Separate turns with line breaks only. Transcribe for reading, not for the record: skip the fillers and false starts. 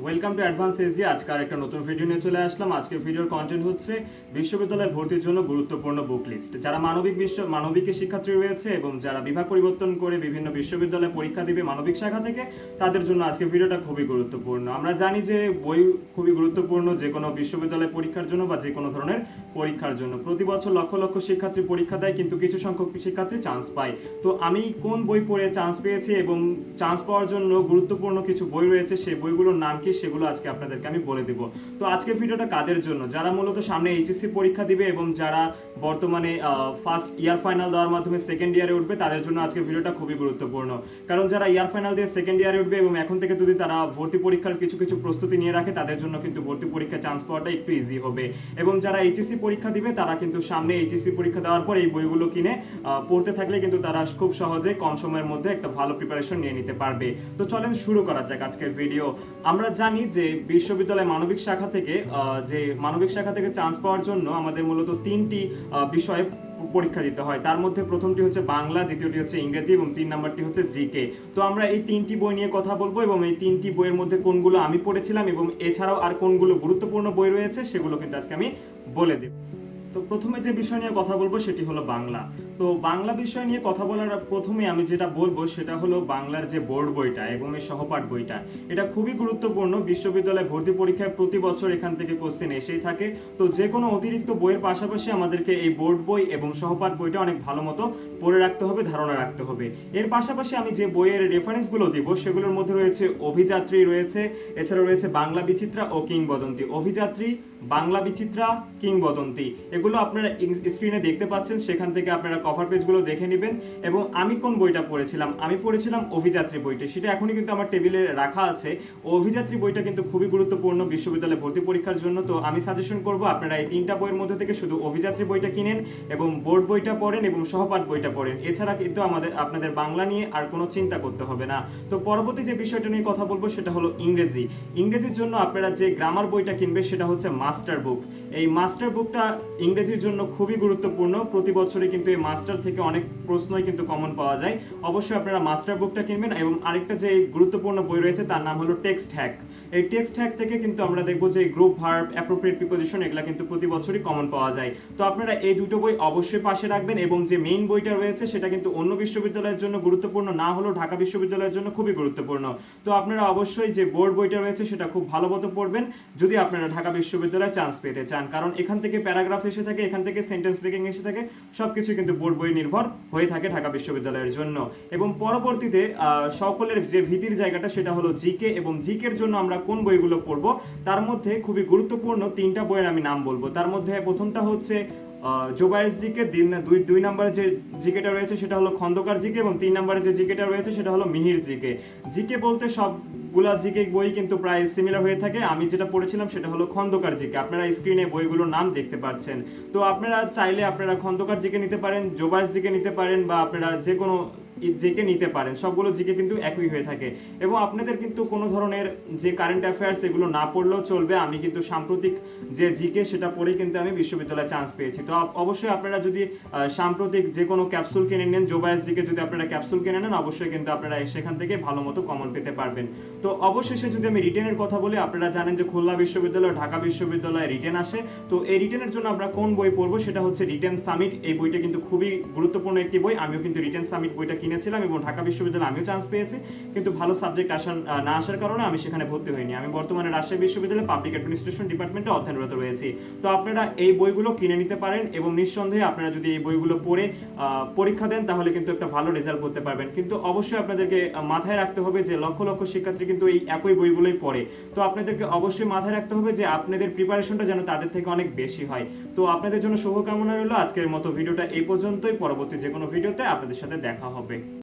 Welcome to advance SG. আজকে একটা নতুন ভিডিও নিয়ে চলে আসলাম। আজকের ভিডিওর কন্টেন্ট হচ্ছে বিশ্ববিদ্যালয়ে ভর্তির জন্য গুরুত্বপূর্ণ বুক লিস্ট। যারা মানবিকের শিক্ষার্থী রয়েছে এবং যারা বিভাগ পরিবর্তন করে বিভিন্ন বিশ্ববিদ্যালয়ে পরীক্ষা দিবে মানবিক শাখা থেকে, তাদের জন্য আজকের ভিডিওটা খুবই গুরুত্বপূর্ণ। আমরা জানি যে বই খুবই গুরুত্বপূর্ণ যে কোনো বিশ্ববিদ্যালয় পরীক্ষার জন্য বা যে কোনো ধরনের পরীক্ষার জন্য। প্রতি বছর লক্ষ লক্ষ শিক্ষার্থী পরীক্ষা দেয়, কিন্তু কিছু সংখ্যক শিক্ষার্থী চান্স পায়। তো আমি কোন বই পড়ে চান্স পেয়েছি এবং চান্স পাওয়ার জন্য গুরুত্বপূর্ণ কিছু বই রয়েছে, সেই বইগুলোর নাম কি সেগুলো আজকে আপনাদেরকে আমি বলে দেব। তো আজকের ভিডিওটা কাদের জন্য? যারা মূলত সামনে এইচএসসি পরীক্ষা দিবে এবং যারা বর্তমানে ফার্স্ট ইয়ার ফাইনাল দেওয়ার মাধ্যমে সেকেন্ড ইয়ারে উঠবে, তাদের জন্য আজকের ভিডিওটা খুবই গুরুত্বপূর্ণ। কারণ যারা ইয়ার ফাইনাল দিয়ে সেকেন্ড ইয়ারে উঠবে এবং এখন থেকে যদি তারা ভর্তি পরীক্ষার কিছু কিছু প্রস্তুতি নিয়ে রাখে, তাদের জন্য কিন্তু ভর্তি পরীক্ষায় চান্স পাওয়াটা একটু ইজি হবে। এবং যারা এইচএসসি পরীক্ষা দিবে, তারা কিন্তু সামনে এইচএসসি পরীক্ষা দেওয়ার পর এই বইগুলো কিনে পড়তে থাকলে কিন্তু তারা খুব সহজে কম সময়ের মধ্যে একটা ভালো প্রিপারেশন নিয়ে নিতে পারবে। তো চলেন শুরু করা যাক আজকের ভিডিও। আমরা জানি যে বিশ্ববিদ্যালয় মানবিক শাখা থেকে চান্স পাওয়ার জন্য আমাদের মূলত তিনটি বিষয়ে পরীক্ষা দিতে হয়। তার মধ্যে প্রথমটি হচ্ছে বাংলা, দ্বিতীয়টি হচ্ছে ইংরেজি এবং 3 নাম্বারটি হচ্ছে জিকে। তো আমরা এই তিনটি বই নিয়ে কথা বলবো এবং এই তিনটি বইয়ের মধ্যে কোনগুলো আমি পড়েছিলাম এবং এছাড়াও আর কোনগুলো গুরুত্বপূর্ণ বই রয়েছে সেগুলো কিন্তু আজকে আমি বলে দেব। তো প্রথমে যে বিষয় নিয়ে কথা বলবো সেটি হলো বাংলা। তো বাংলা বিষয় নিয়ে কথা বলার প্রথমে আমি যেটা বলবো সেটা হলো বাংলার যে বোর্ড বইটা এবং এর সহপাঠ বইটা, এটা খুবই গুরুত্বপূর্ণ। বিশ্ববিদ্যালয়ে ভর্তি পরীক্ষায় প্রতি বছর এখান থেকে কোশ্চেন এসেই থাকে। তো যে কোনো অতিরিক্ত বইয়ের পাশাপাশি আমাদেরকে এই বোর্ড বই এবং সহপাঠ বইটা অনেক ভালো মতো পড়ে রাখতে হবে, ধারণা রাখতে হবে। এর পাশাপাশি আমি যে বইয়ের রেফারেন্সগুলো দিব সেগুলোর মধ্যে রয়েছে অভিযাত্রী রয়েছে, এছাড়া রয়েছে বাংলা বিচিত্রা ও কিংবদন্তি। অভিযাত্রী, বাংলা বিচিত্রা, কিংবদন্তি, এগুলো আপনারা স্ক্রিনে দেখতে পাচ্ছেন। সেখান থেকে আপনারা কভার পেজগুলো দেখে নেবেন। এবং আমি কোন বইটা পড়েছিলাম? আমি পড়েছিলাম অভিযাত্রী বইটা। সেটা এখনই কিন্তু আমার টেবিলে রাখা আছে। অভিযাত্রী বইটা কিন্তু খুবই গুরুত্বপূর্ণ বিশ্ববিদ্যালয়ে ভর্তি পরীক্ষার জন্য। তো আমি সাজেশন করব আপনারা এই তিনটা বইয়ের মধ্যে থেকে শুধু অভিযাত্রী বইটা কিনেন এবং বোর্ড বইটা পড়েন এবং সহপাঠ বইটা পড়েন। এছাড়া কিন্তু আপনাদের বাংলা নিয়ে আর কোনো চিন্তা করতে হবে না। তো পরবর্তী যে বিষয়টা নিয়ে কথা বলবো সেটা হলো ইংরেজি। ইংরেজির জন্য আপনারা যে গ্রামার বইটা কিনবে সেটা হচ্ছে মাস্টার বুক। এই মাস্টার বুকটা ইংরেজির জন্য খুবই গুরুত্বপূর্ণ। প্রতি বছরই কিন্তু এই মাস্টার থেকে অনেক প্রশ্নই কিন্তু কমন পাওয়া যায়। অবশ্যই আপনারা মাস্টার বুকটা কিনবেন। এবং আরেকটা যে গুরুত্বপূর্ণ বই রয়েছে তার নাম হলো টেক্সট হ্যাক। এই টেক্সট হ্যাক থেকে কিন্তু আমরা দেখবো যে গ্রুপ ভার্ব, অ্যাপ্রোপ্রিয়েট প্রিপোজিশন, এগুলা কিন্তু প্রতি বছরই কমন পাওয়া যায়। তো আপনারা এই দুটো বই অবশ্যই পাশে রাখবেন। এবং যে মেইন বইটা রয়েছে সেটা কিন্তু অন্য বিশ্ববিদ্যালয়ের জন্য গুরুত্বপূর্ণ না হলেও ঢাকা বিশ্ববিদ্যালয়ের জন্য খুবই গুরুত্বপূর্ণ। তো আপনারা অবশ্যই যে বোর্ড বইটা রয়েছে সেটা খুব ভালো মতো পড়বেন যদি আপনারা ঢাকা বিশ্ববিদ্যালয়ে চান্স পেতে চান। কারণ এখান থেকে প্যারাগ্রাফ এসে থাকে, এখান থেকে সেন্টেন্স মেকিং এসে থাকে, সবকিছু কিন্তু বোর্ড বই নির্ভর হয়ে থাকে ঢাকা বিশ্ববিদ্যালয়ের জন্য। এবং পরবর্তীতে সকলের যে ভীতির জায়গাটা সেটা হলো জিকে। এবং জিকের জন্য আমরা কোন বইগুলো পড়বো, তার মধ্যে খুবই গুরুত্বপূর্ণ তিনটা বইয়ের আমি নাম বলবো। তার মধ্যে প্রথমটা হচ্ছে জোবায়ের জিকে, দুই নম্বরে যে জিকেটা রয়েছে সেটা হলো খন্দকার জিকে এবং 3 নম্বরে যে জিকেটা রয়েছে সেটা হলো মিহির জিকে। জিকে বলতে সবগুলা জিকে বই কিন্তু প্রায় সিমিলার হয়ে থাকে। আমি যেটা পড়েছিলাম সেটা হলো খন্দকার জিকে। আপনারা স্ক্রিনে বইগুলোর নাম দেখতে পাচ্ছেন। তো আপনারা চাইলে আপনারা খন্দকার জিকে নিতে পারেন, জোবায়ের জিকে নিতে পারেন, বা আপনারা যে কোনো জিকে নিতে পারেন। সবগুলো জিকে কিন্তু একই হয়ে থাকে। এবং আপনাদের কিন্তু কোনো ধরনের যে কারেন্ট অ্যাফেয়ার্স এগুলো না পড়লেও চলবে। আমি কিন্তু সাম্প্রতিক যে জিকে সেটা পড়েই কিন্তু আমি বিশ্ববিদ্যালয়ে চান্স পেয়েছি। তো অবশ্যই আপনারা যদি সাম্প্রতিক যে কোনো ক্যাপসুল কিনে নেন, জোবায়ের জিকে যদি আপনারা ক্যাপসুল কিনে নেন, অবশ্যই কিন্তু আপনারা সেখান থেকে ভালো মতো কমন পেতে পারবেন। তো অবশেষে যদি আমি রিটেনের কথা বলি, আপনারা জানেন যে খুলনা বিশ্ববিদ্যালয়, ঢাকা বিশ্ববিদ্যালয়ে রিটেন আসে। তো এই রিটেনের জন্য আমরা কোন বই পড়বো সেটা হচ্ছে রিটেন সামিট। এই বইটা কিন্তু খুবই গুরুত্বপূর্ণ একটি বই। আমিও কিন্তু রিটেন সামিট বইটা কিনেছিলাম এবং ঢাকা বিশ্ববিদ্যালয়ে আমিও চান্স পেয়েছি, কিন্তু ভালো সাবজেক্ট না আসার কারণে আমি সেখানে ভর্তি হইনি। আমি বর্তমানে রাজশাহী বিশ্ববিদ্যালয়ে পাবলিক অ্যাডমিনিস্ট্রেশন ডিপার্টমেন্টে অধ্যয়নরত রয়েছি। তো আপনারা এই বইগুলো কিনে নিতে পারেন এবং নিঃসন্দেহে আপনারা যদি এই বইগুলো পড়ে পরীক্ষা দেন তাহলে কিন্তু একটা ভালো রেজাল্ট করতে পারবেন। কিন্তু অবশ্যই আপনাদেরকে মাথায় রাখতে হবে যে লক্ষ লক্ষ শিক্ষার্থী কিন্তু এই একই বইগুলোই পড়ে। তো আপনাদেরকে অবশ্যই মাথায় রাখতে হবে যে আপনাদের প্রিপারেশনটা যেন তাদের থেকে অনেক বেশি হয়। তো আপনাদের জন্য শুভকামনা রইল। আজকের মতো ভিডিওটা এই পর্যন্তই। পরবর্তী যে কোনো ভিডিওতে আপনাদের সাথে দেখা হবে।